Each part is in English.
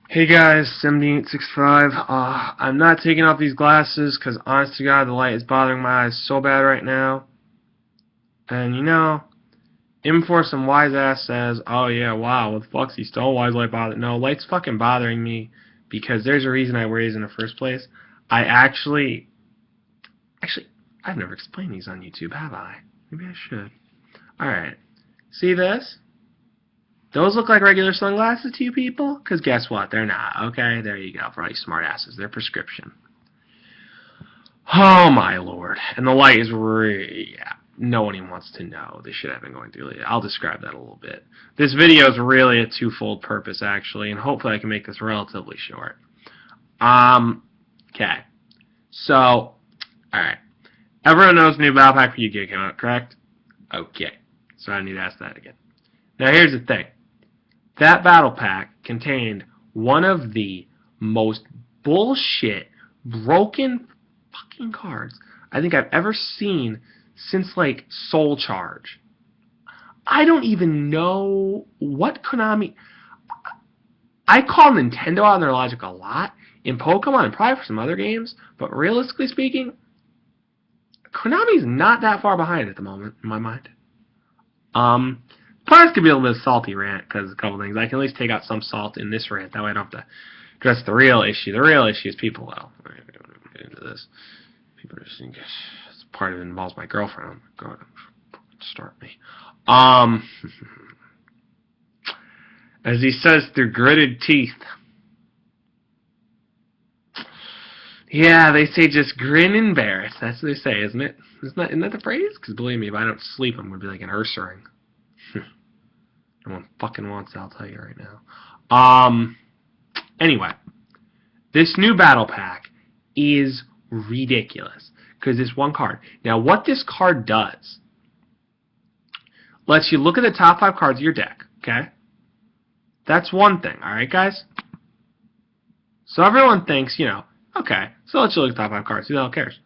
Hey guys, 7865. I'm not taking off these glasses because, honest to God, the light is bothering my eyes so bad right now. And you know, Im4 some wise ass says, "Oh yeah, wow, with Fluxy still why is light bothering?" No, light's fucking bothering me because there's a reason I wear these in the first place. I actually, I've never explained these on YouTube, have I? Maybe I should. All right, see this? Those look like regular sunglasses to you people? Because guess what? They're not. Okay, there you go. For all you smart asses, they're prescription. Oh my lord. And the light is really, yeah, no one even wants to know the shit I've been going through. I'll describe that a little bit. This video is really a twofold purpose, actually, and hopefully I can make this relatively short. Okay. So, alright. Everyone knows the new battle pack for Yugioh came out, correct? Okay. So I need to ask that again. Now here's the thing. That battle pack contained one of the most bullshit, broken fucking cards I think I've ever seen since, like, Soul Charge. I don't even know what Konami... I call Nintendo out on their logic a lot in Pokemon and probably for some other games, but realistically speaking, Konami's not that far behind at the moment, in my mind. Probably could be a little bit of salty rant because a couple things. I can at least take out some salt in this rant. That way I don't have to address the real issue. The real issue is people. Well, I don't get into this. People just think it's part of it involves my girlfriend. Oh my God, start me. As he says through gritted teeth. Yeah, they say just grin and bear it. That's what they say, isn't it? Isn't that the phrase? Because believe me, if I don't sleep, I'm going to be like an Ursaring. No one fucking wants it, I'll tell you right now. Anyway, this new battle pack is ridiculous because it's one card. Now, what this card does lets you look at the top 5 cards of your deck, okay? That's one thing, alright, guys? So everyone thinks, you know, okay, so let's look at the top 5 cards. Who the hell cares?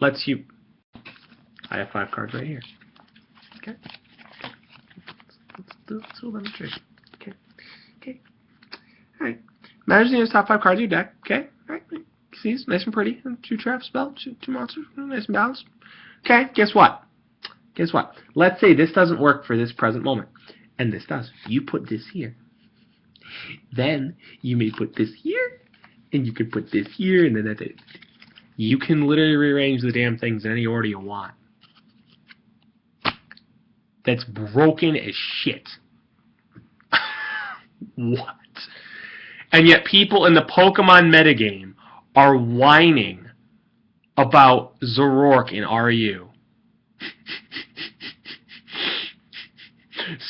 Lets you... I have 5 cards right here. Okay. Let's do a demonstration. Okay. Alright. Imagine those top 5 cards of your deck. Okay. Alright. See, it's nice and pretty. 2 traps, spell, 2 monsters. Nice and balanced. Okay. Guess what? Let's say this doesn't work for this present moment. And this does. You put this here. Then you may put this here. And you can put this here. And then that's it. You can literally rearrange the damn things in any order you want. That's broken as shit. What? And yet people in the Pokemon metagame are whining about Zoroark in RU.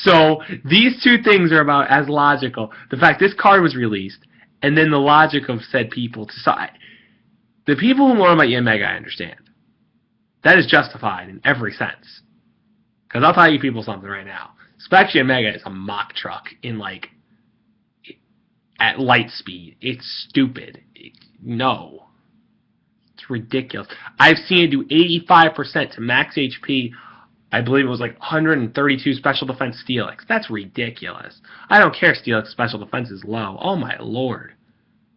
So these two things are about as logical. The fact this card was released, and then the logic of said people to side. The people who mourn about Yanmega, I understand. That is justified in every sense. Because I'll tell you people something right now. Especially Yanmega is a mock truck in, like, at light speed. It's stupid. No. It's ridiculous. I've seen it do 85% to max HP. I believe it was like 132 special defense Steelix. That's ridiculous. I don't care if Steelix special defense is low. Oh my lord.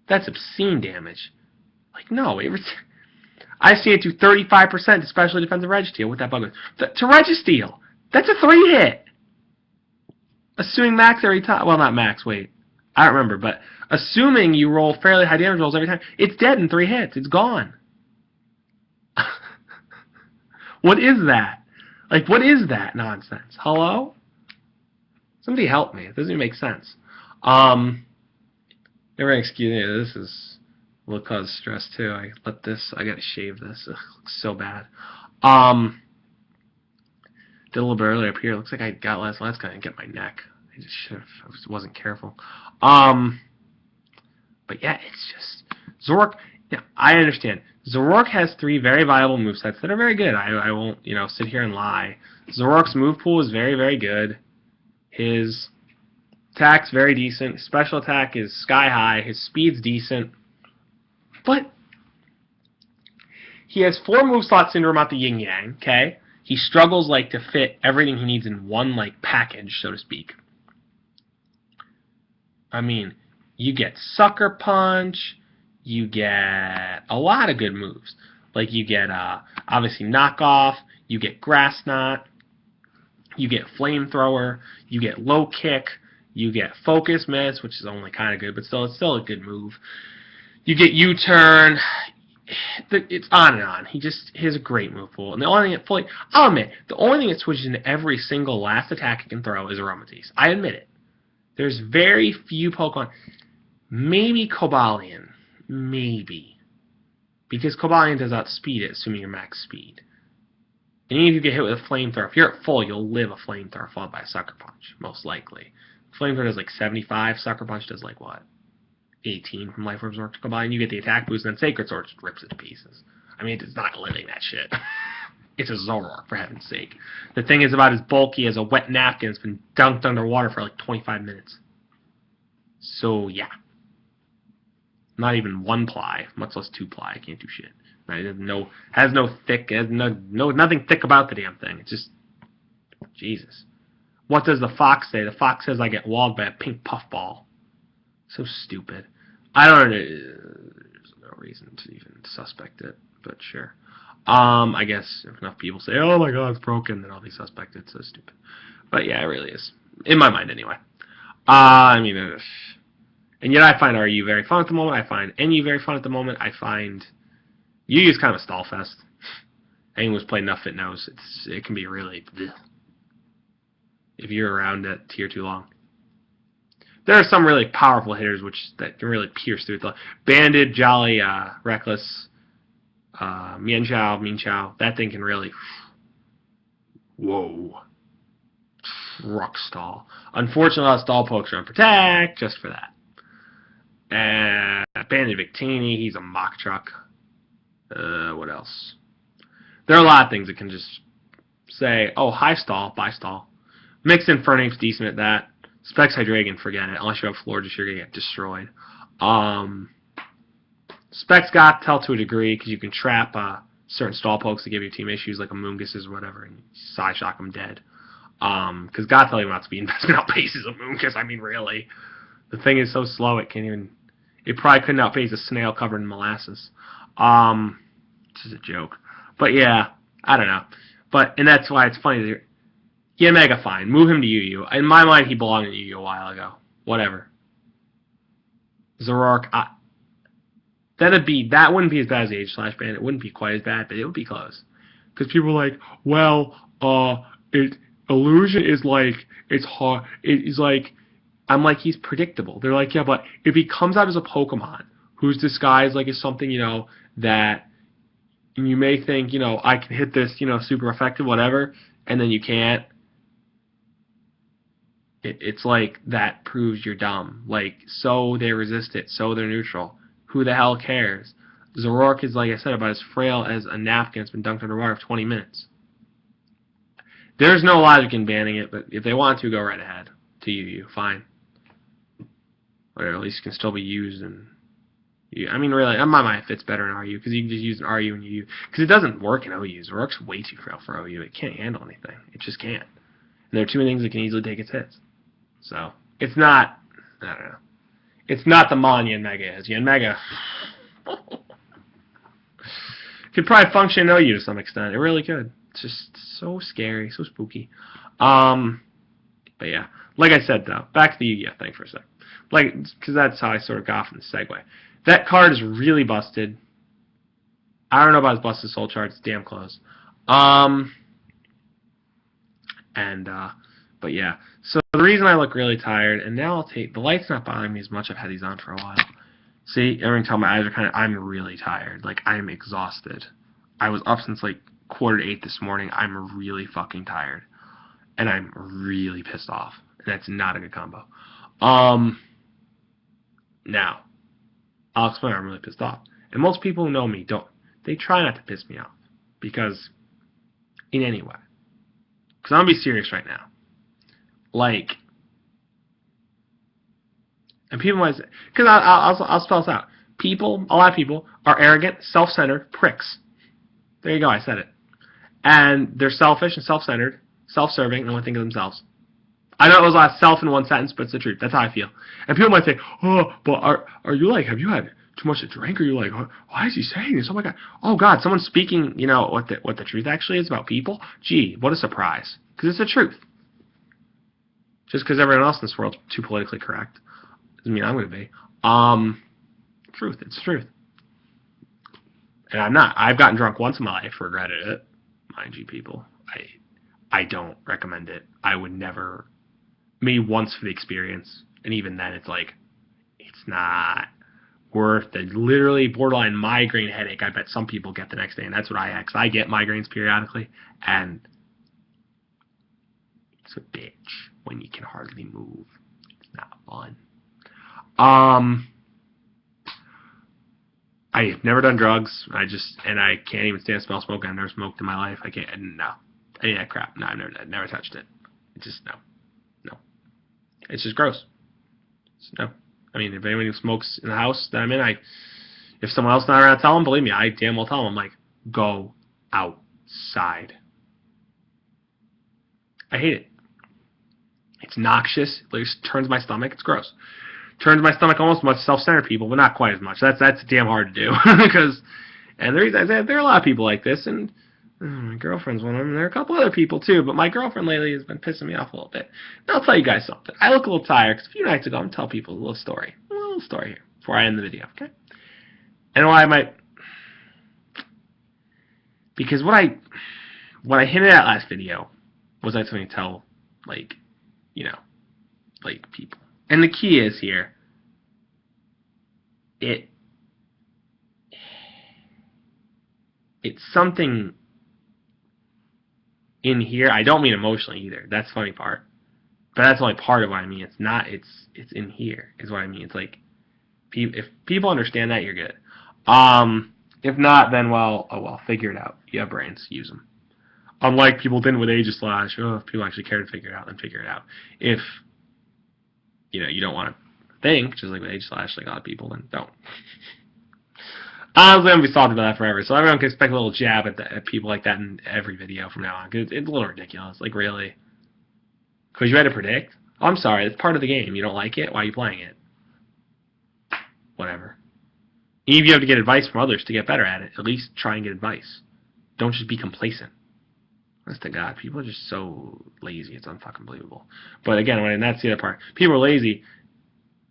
That's obscene damage. Like, no. I've seen it do 35% to special defensive Registeel with that bug. To Registeel. That's a 3-hit. Assuming max every time. Well, not max, wait. I don't remember, but assuming you roll fairly high damage rolls every time, it's dead in 3 hits. It's gone. What is that? Like, what is that nonsense? Hello? Somebody help me. It doesn't even make sense. Everyone excuse me, this will cause stress too. I gotta shave this. It looks so bad. Did a little bit earlier up here. Looks like I got last guy and get my neck. I just wasn't careful. But yeah, it's just Zoroark. Yeah, I understand. Zoroark has 3 very viable movesets that are very good. I won't, sit here and lie. Zoroark's move pool is very, very good. His attack's very decent. His special attack is sky high. His speed's decent. But he has 4 move slot syndrome out the yin yang, okay? He struggles, like, to fit everything he needs in one, like, package, so to speak. I mean, you get Sucker Punch, you get a lot of good moves. Like you get obviously Knockoff, you get Grass Knot, you get Flamethrower, you get Low Kick, you get Focus Miss, which is only kind of good, but it's still a good move. You get U-Turn. It's on and on. He has a great move pool. And the only thing I'll admit, the only thing that switches in every single last attack he can throw is Aromatisse. I admit it. There's very few Pokemon. Maybe Cobalion. Maybe. Because Cobalion does outspeed it, assuming you're max speed. And even if you get hit with a Flamethrower, if you're at full, you'll live a Flamethrower followed by a Sucker Punch, most likely. Flamethrower does like 75, Sucker Punch does like what? 18 from Life Orb to Cobalion. You get the attack boost, and then Sacred Sword just rips it to pieces. I mean, it's not living that shit. It's a Zoroark, for heaven's sake. The thing is about as bulky as a wet napkin. It's been dunked underwater for like 25 minutes. So, yeah. Not even 1 ply, much less 2 ply. I can't do shit. It has nothing thick about the damn thing. It's just, Jesus. What does the fox say? The fox says I get walled by a pink puffball. So stupid. I don't know. There's no reason to even suspect it, but sure. I guess if enough people say, oh my god, it's broken, then I'll be suspected. It's so stupid. But yeah, it really is. In my mind, anyway. I mean, and yet I find RU very fun at the moment. I find NU very fun at the moment. I find Yu is kind of a stall fest. Anyone who's played enough it knows it can be really bleh, if you're around at tier 2 long. There are some really powerful hitters that can really pierce through the Banded, Jolly, Reckless, Mean Chow. That thing can really, whoa, truck stall. Unfortunately, a lot of stall pokes are on Protect just for that. Banded Victini, he's a mock truck. What else? There are a lot of things that can just say, oh, high stall, buy stall. Mixed Infernape's decent at that. Specs Hydreigon, forget it. Unless you have Florges, you're going to get destroyed. Specs Gothitelle to a degree, because you can trap certain stall pokes that give your team issues, like a Moongus or whatever, and Psy Shock them dead. Because Gothitelle even outspeed investment outpaces a Moongus. I mean, really. The thing is so slow, it probably couldn't outpace a snail covered in molasses. This is a joke. But yeah, I don't know. And that's why it's funny that yeah, Mega fine. Move him to Yugioh. In my mind, he belonged in Yugioh a while ago. Whatever. Zoroark, that wouldn't be as bad as the Age/Band. It wouldn't be quite as bad, but it would be close. Because people are like, well, Illusion is like, it's hard. It's like, I'm like, he's predictable. They're like, yeah, but if he comes out as a Pokemon who's disguised like as something, that you may think, I can hit this, super effective, whatever, and then you can't. It's like, that proves you're dumb. Like, so they resist it, so they're neutral. Who the hell cares? Zoroark is, like I said, about as frail as a napkin that's been dunked underwater for 20 minutes. There's no logic in banning it, but if they want to, go right ahead. To Yugioh, fine. Whatever, at least it can still be used. I mean, really, in my mind, it fits better in RU, because you can just use an RU and UU. Because it doesn't work in OU. Zoroark's way too frail for OU. It can't handle anything. It just can't. And there are too many things that can easily take its hits. So, it's not, I don't know. It's not the Mon Yanmega is. Yanmega could probably function in OU to some extent. It really could. It's just so scary, so spooky. But yeah. Like I said, though, back to the Yu-Gi-Oh thing for a sec. Because that's how I sort of got from the segue. That card is really busted. I don't know about his busted soul chart. It's damn close. But yeah. So the reason I look really tired, and now the light's not bothering me as much. I've had these on for a while. See, every time my eyes are I'm really tired. Like, I'm exhausted. I was up since like 7:45 this morning. I'm really fucking tired. And I'm really pissed off. And that's not a good combo. Now, I'll explain why I'm really pissed off. And most people who know me they try not to piss me off. Because, in any way. Because I'm going to be serious right now. Like, and people might say, because I'll spell this out. A lot of people are arrogant, self-centered pricks. There you go, I said it. And they're selfish and self-centered, self-serving, and only think of themselves. I know it was a lot of self in one sentence, but it's the truth. That's how I feel. And people might say, oh, but are you like, have you had too much to drink? Or you like, why is he saying this? Oh my God. Oh God, someone's speaking, what the truth actually is about people? Gee, what a surprise. Because it's the truth. Just because everyone else in this world's too politically correct doesn't mean I'm going to be. Truth. It's the truth. And I'm not. I've gotten drunk once in my life, regretted it. Mind you, people. I don't recommend it. I would never. Maybe once for the experience. And even then, it's like, it's not worth the literally borderline migraine headache I bet some people get the next day. And that's what I had. Because I get migraines periodically. And it's a bitch when you can hardly move. It's not fun. I've never done drugs. I can't even stand the smell of smoke. I've never smoked in my life. I can't. No, any of that crap. No, I've never touched it. It's just no. It's just gross. No. I mean, if anyone who smokes in the house that I'm in, if someone else not around, tell them. Believe me, I damn well tell them. I'm like, go outside. I hate it. It's noxious. It just turns my stomach. It's gross. Turns my stomach almost much self-centered people, but not quite as much. That's damn hard to do. And there are a lot of people like this, and my girlfriend's one of them. There are a couple other people too, but my girlfriend lately has been pissing me off a little bit. And I'll tell you guys something. I look a little tired because a few nights ago I'm telling people a little story here before I end the video, okay? And why I might, because what I hinted at last video was I something to tell, like people. And the key is here, it's something in here. I don't mean emotionally either. That's the funny part. But that's only part of what I mean. It's not, it's in here is what I mean. It's like, if people understand that, you're good. If not, then well, figure it out. You have brains, use them. Unlike people didn't with Aegislash, if people actually care to figure it out, then figure it out. If you don't want to think, just like with Aegislash, like a lot of people, then don't. Honestly, I'm going to be talking about that forever, so everyone can expect a little jab at people like that in every video from now on, because it's a little ridiculous. Like, really? Because you had to predict? Oh, I'm sorry, it's part of the game. You don't like it? Why are you playing it? Whatever. Even if you have to get advice from others to get better at it, at least try and get advice. Don't just be complacent. Honest to God, people are just so lazy. It's unfucking believable. But again, and that's the other part. People are lazy.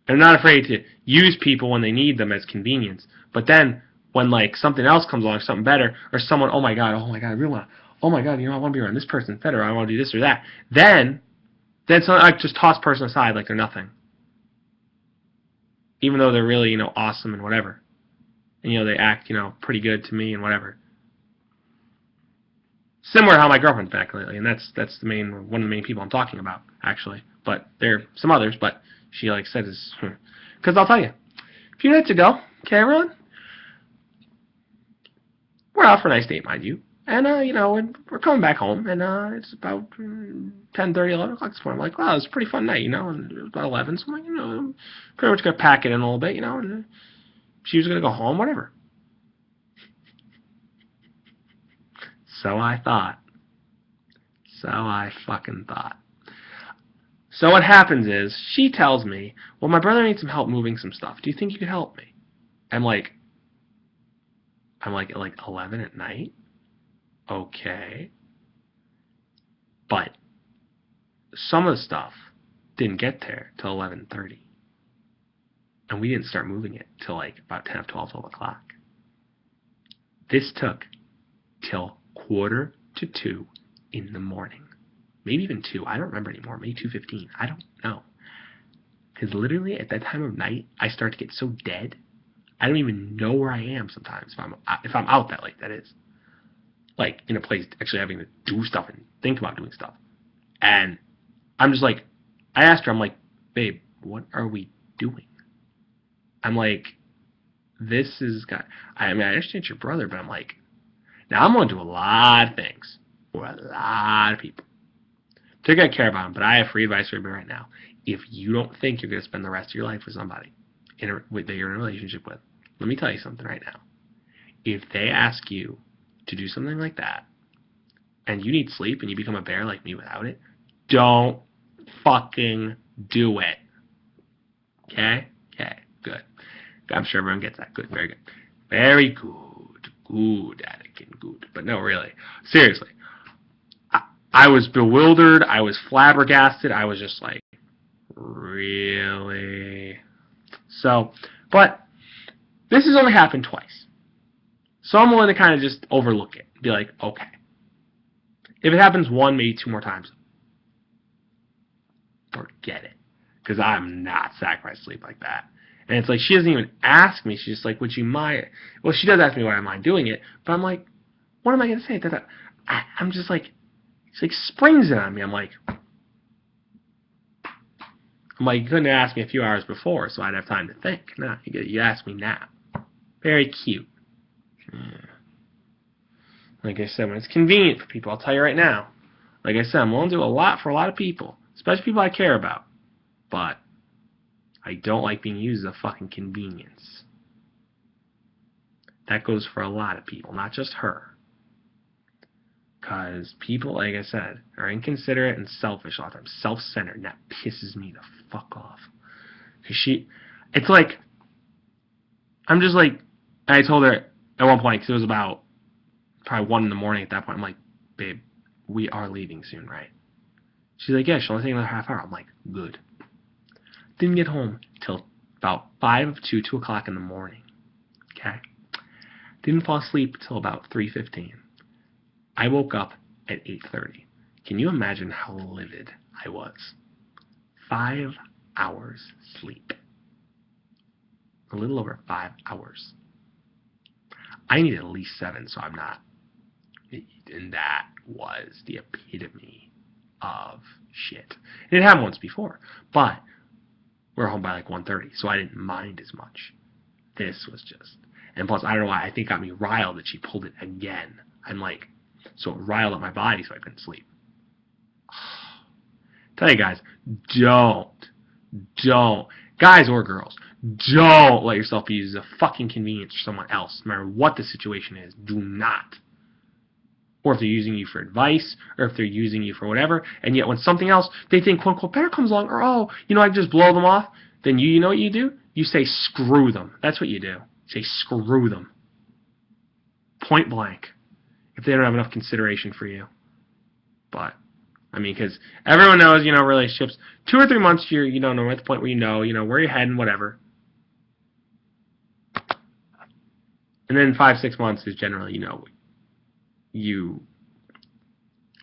They're not afraid to use people when they need them as convenience. But then, when like something else comes along, something better, or someone, oh my God, I really want to, oh my God, I want to be around this person instead, or I want to do this or that. Then I just toss person aside like they're nothing. Even though they're really, awesome and whatever. And, they act, pretty good to me and whatever. Similar to how my girlfriend's been acting lately, and that's one of the main people I'm talking about, actually. But there are some others, but she said is, because I'll tell you, a few nights ago, okay, everyone, we're out for a nice date, mind you, and and we're coming back home, and it's about 10:30, 11 o'clock this morning. I'm like, wow, it was a pretty fun night, and it was about 11, so I'm like, I'm pretty much gonna pack it in a little bit, and she was gonna go home, whatever. So I thought. So I fucking thought. So what happens is, she tells me, well, my brother needs some help moving some stuff. Do you think you could help me? I'm like, at 11 at night? Okay. But some of the stuff didn't get there till 11:30. And we didn't start moving it till about 10 or 12 o'clock. This took till 1:45 in the morning. Maybe even 2. I don't remember anymore. Maybe 2:15. I don't know. Because literally at that time of night, I start to get so dead, I don't even know where I am sometimes if I'm out that late, that is. Like, in a place actually having to do stuff and think about doing stuff. And I'm just like, I asked her, I'm like, babe, what are we doing? I'm like, this is, I understand your brother, but I'm like, now I'm going to do a lot of things for a lot of people. They're going to care about them, but I have free advice for you right now. If you don't think you're going to spend the rest of your life with somebody that you're in a relationship with, let me tell you something right now. If they ask you to do something like that, and you need sleep and you become a bear like me without it, don't fucking do it. Okay? Okay, good. I'm sure everyone gets that. Good, very good. Very good. Good, Anakin, good. But no, really. Seriously. I was bewildered. I was flabbergasted. I was just like, really? So, but this has only happened twice. So I'm willing to kind of just overlook it. Be like, okay. If it happens one, maybe two more times, forget it. Because I'm not sacrificing sleep like that. And it's like, she doesn't even ask me. She's just like, would you mind? Well, she does ask me why I mind doing it. But I'm like, what am I going to say? I'm just like, it's like springs it on me. I'm like, you couldn't have asked me a few hours before, so I'd have time to think. No, you asked me now. Very cute. Like I said, when it's convenient for people, I'll tell you right now. Like I said, I'm willing to do a lot for a lot of people, especially people I care about. But I don't like being used as a fucking convenience. That goes for a lot of people, not just her. Because people, like I said, are inconsiderate and selfish a lot of times. Self-centered, and that pisses me the fuck off. Because it's like, I'm just like, I told her at one point, because it was about probably 1 in the morning at that point, I'm like, babe, we are leaving soon, right? She's like, yeah, she'll only take another half hour. I'm like, good. Didn't get home till about 2 o'clock in the morning. Okay? Didn't fall asleep till about 3:15. I woke up at 8:30. Can you imagine how livid I was? 5 hours sleep. A little over 5 hours. I need at least 7, so I'm not. And that was the epitome of shit. And it happened once before, but we were home by like 1:30, so I didn't mind as much. This was just... And plus, I don't know why, I think it got me riled that she pulled it again. I'm like... So it riled up my body so I couldn't sleep. Tell you guys, don't, guys or girls, don't let yourself be used as a fucking convenience for someone else, no matter what the situation is. Do not. Or if they're using you for advice, or if they're using you for whatever, and yet when something else they think, quote unquote, better comes along, or I can just blow them off, then you know what you do? You say screw them. That's what you do. You say screw them. Point blank. If they don't have enough consideration for you. But, I mean, because everyone knows, relationships, 2 or 3 months, you're at the point where you know where you're heading, whatever. And then 5, 6 months is generally, you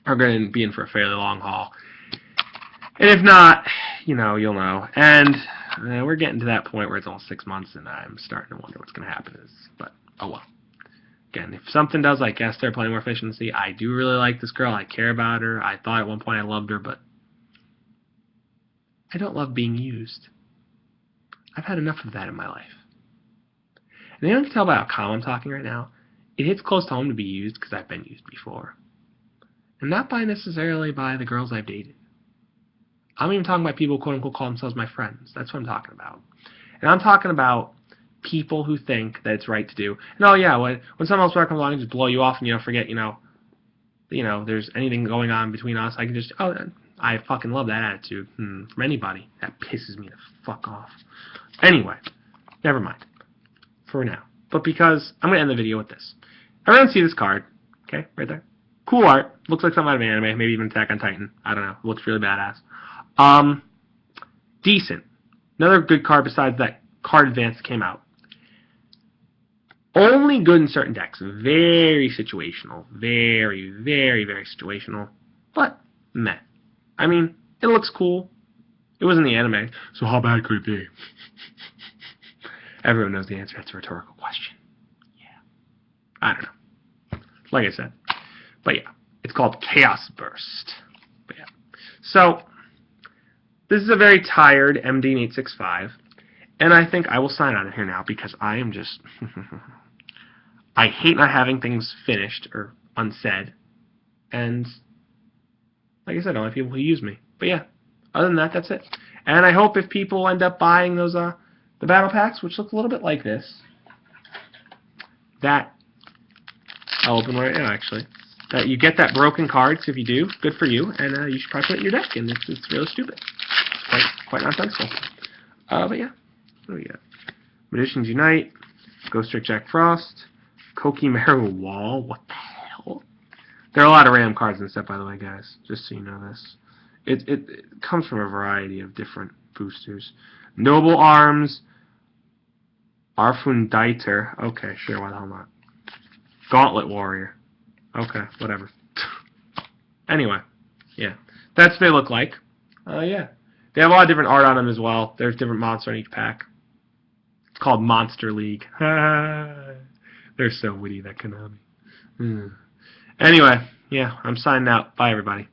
are going to be in for a fairly long haul. And if not, you'll know. And we're getting to that point where it's almost 6 months, and I'm starting to wonder what's going to happen. But, oh well. Again, if something does, like Esther, play more efficiency, I do really like this girl. I care about her. I thought at one point I loved her, but I don't love being used. I've had enough of that in my life. And anyone can tell by how calm I'm talking right now, it hits close to home to be used because I've been used before. And not necessarily by the girls I've dated. I'm even talking about people who quote-unquote call themselves my friends. That's what I'm talking about. And I'm talking about people who think that it's right to do. And oh yeah, when someone else comes along and just blow you off and forget, there's anything going on between us, I can just, I fucking love that attitude from anybody. That pisses me the fuck off. Anyway, never mind. For now. But because, I'm going to end the video with this. Everyone see this card. Okay, right there. Cool art. Looks like something out of anime, maybe even Attack on Titan. I don't know. Looks really badass. Decent. Another good card besides that card advance that came out. Only good in certain decks. Very situational. Very, very, very situational. But, meh. I mean, it looks cool. It was in the anime, so how bad could it be? Everyone knows the answer. That's a rhetorical question. Yeah. I don't know. Like I said. But yeah. It's called Chaos Burst. But yeah. So, this is a very tired MD865. And I think I will sign out of here now because I am just... I hate not having things finished or unsaid. And, like I said, I don't like people who use me. But yeah, other than that, that's it. And I hope if people end up buying those the battle packs, which look a little bit like this, that I'll open one right now, actually. you get that broken card, because if you do, good for you, and you should probably put it in your deck, and it's really stupid. It's quite nonsensical. But yeah, what do we got? Magicians Unite, Ghost Trick Jack Frost, Kokimaru Wall, what the hell? There are a lot of random cards and stuff, by the way, guys, just so you know this. It comes from a variety of different boosters. Noble Arms, Arfundeiter, okay, sure, why the hell not? Gauntlet Warrior, okay, whatever. Anyway, yeah, that's what they look like. Yeah. They have a lot of different art on them as well. There's different monsters in each pack. It's called Monster League. They're so witty, that Konami. Anyway, yeah, I'm signing out. Bye, everybody.